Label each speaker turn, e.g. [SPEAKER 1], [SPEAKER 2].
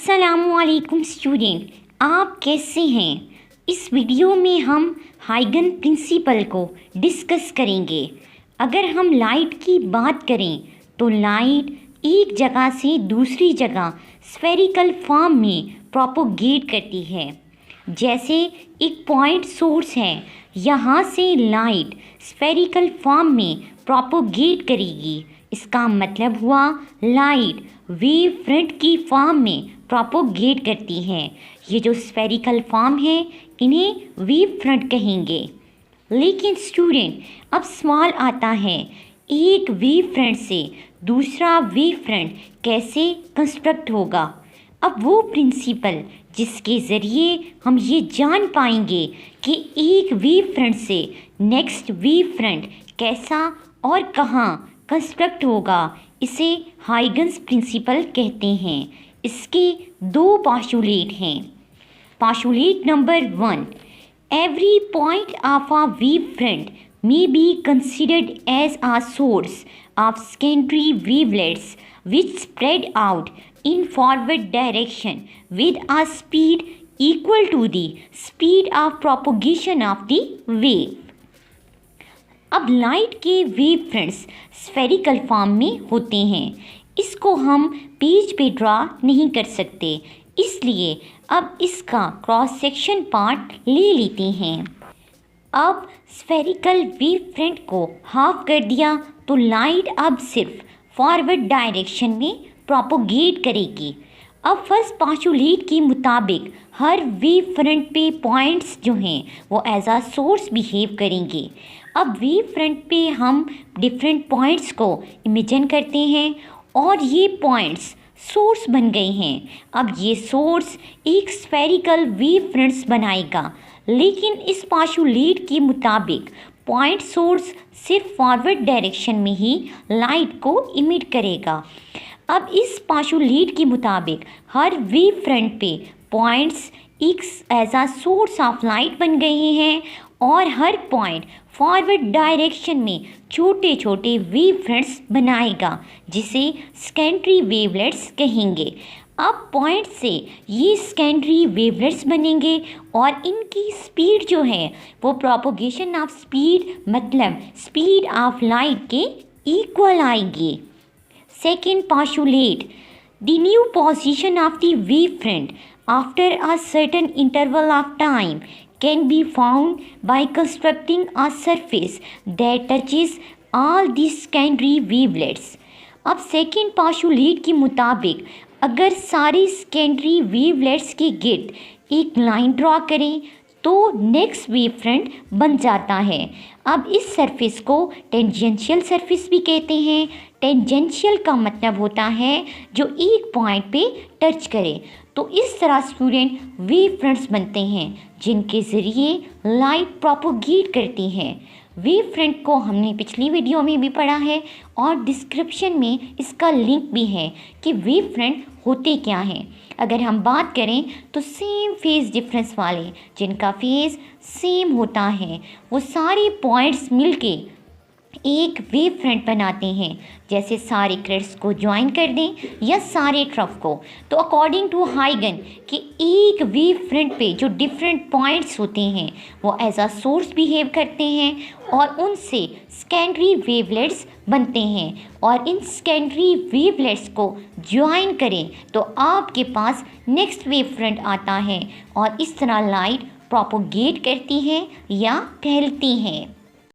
[SPEAKER 1] अस्सलामुअलैकुम स्टूडेंट, आप कैसे हैं। इस वीडियो में हम हाइगन प्रिंसिपल को डिस्कस करेंगे। अगर हम लाइट की बात करें तो लाइट एक जगह से दूसरी जगह स्फेरिकल फॉर्म में प्रोपोगेट करती है। जैसे एक पॉइंट सोर्स है, यहाँ से लाइट स्फेरिकल फॉर्म में प्रोपोगेट करेगी। इसका मतलब हुआ लाइट वेव फ्रंट की फॉर्म में प्रोपोगेट करती है। ये जो स्फेरिकल फॉर्म है इन्हें वेव फ्रंट कहेंगे। लेकिन स्टूडेंट, अब सवाल आता है, एक वेव फ्रंट से दूसरा वेव फ्रंट कैसे कंस्ट्रक्ट होगा। अब वो प्रिंसिपल जिसके ज़रिए हम ये जान पाएंगे कि एक वेव फ्रंट से नेक्स्ट वेव फ्रंट कैसा और कहाँ कंस्ट्रक्ट होगा, इसे हाइगन्स प्रिंसिपल कहते हैं। इसके दो पोस्टुलेट हैं। Postulate number 1, every point of a wave front may be considered as a source of secondary wavelets which spread out in forward direction with a speed equal to the speed of propagation of the wave। अब light के wave fronts spherical form में होते हैं। इसको हम page पे draw नहीं कर सकते, इसलिए अब इसका क्रॉस सेक्शन पार्ट ले लेते हैं। अब स्फेरिकल वेव फ्रंट को हाफ कर दिया तो लाइट अब सिर्फ फॉरवर्ड डायरेक्शन में प्रोपोगेट करेगी। अब फर्स्ट पोस्टुलेट के मुताबिक हर वेव फ्रंट पे पॉइंट्स जो हैं वो एज आ सोर्स बिहेव करेंगे। अब वेव फ्रंट पे हम डिफरेंट पॉइंट्स को इमेजिन करते हैं और ये पॉइंट्स सोर्स बन गए हैं। अब ये सोर्स एक स्फेरिकल वेव फ्रंट्स बनाएगा, लेकिन इस पोस्टुलेट के मुताबिक पॉइंट सोर्स सिर्फ फॉरवर्ड डायरेक्शन में ही लाइट को इमिट करेगा। अब इस पोस्टुलेट के मुताबिक हर वेव फ्रंट पे पॉइंट्स एक as a source of light बन गए हैं और हर पॉइंट फॉरवर्ड डायरेक्शन में छोटे छोटे वेव फ्रंट्स बनाएगा, जिसे सेकेंडरी वेवलेट्स कहेंगे। अब पॉइंट से ये सेकेंडरी वेवलेट्स बनेंगे और इनकी स्पीड जो है वो प्रोपोगेशन ऑफ स्पीड मतलब स्पीड ऑफ लाइट के इक्वल आएगी। Second postulate, the new position of the wave front after a certain interval of time can be found by constructing a surface that touches all the secondary wavelets। अब second postulate के मुताबिक अगर सारी secondary wavelets के गिर्द एक line draw करें तो नेक्स्ट वेव फ्रंट बन जाता है। अब इस सरफेस को टेंजेंशियल सरफेस भी कहते हैं। टेंजेंशियल का मतलब होता है जो एक पॉइंट पे टच करे। तो इस तरह स्टूडेंट वेव फ्रंट्स बनते हैं जिनके ज़रिए लाइट प्रोपोगेट करती है। वेव फ्रंट को हमने पिछली वीडियो में भी पढ़ा है और डिस्क्रिप्शन में इसका लिंक भी है कि वेव फ्रंट होते क्या हैं। अगर हम बात करें तो सेम फेज़ डिफरेंस वाले जिनका फेज़ सेम होता है वो सारे पॉइंट्स मिलके एक वेव फ्रंट बनाते हैं। जैसे सारे क्रेड्स को ज्वाइन कर दें या सारे ट्रफ को, तो अकॉर्डिंग टू हाइगन कि एक वेव फ्रंट पे जो डिफरेंट पॉइंट्स होते हैं वो एज आ सोर्स बिहेव करते हैं और उनसे सेकेंडरी वेवलेट्स बनते हैं और इन सेकेंडरी वेवलेट्स को ज्वाइन करें तो आपके पास नेक्स्ट वेव फ्रंट आता है और इस तरह लाइट प्रोपोगेट करती है या फैलती है।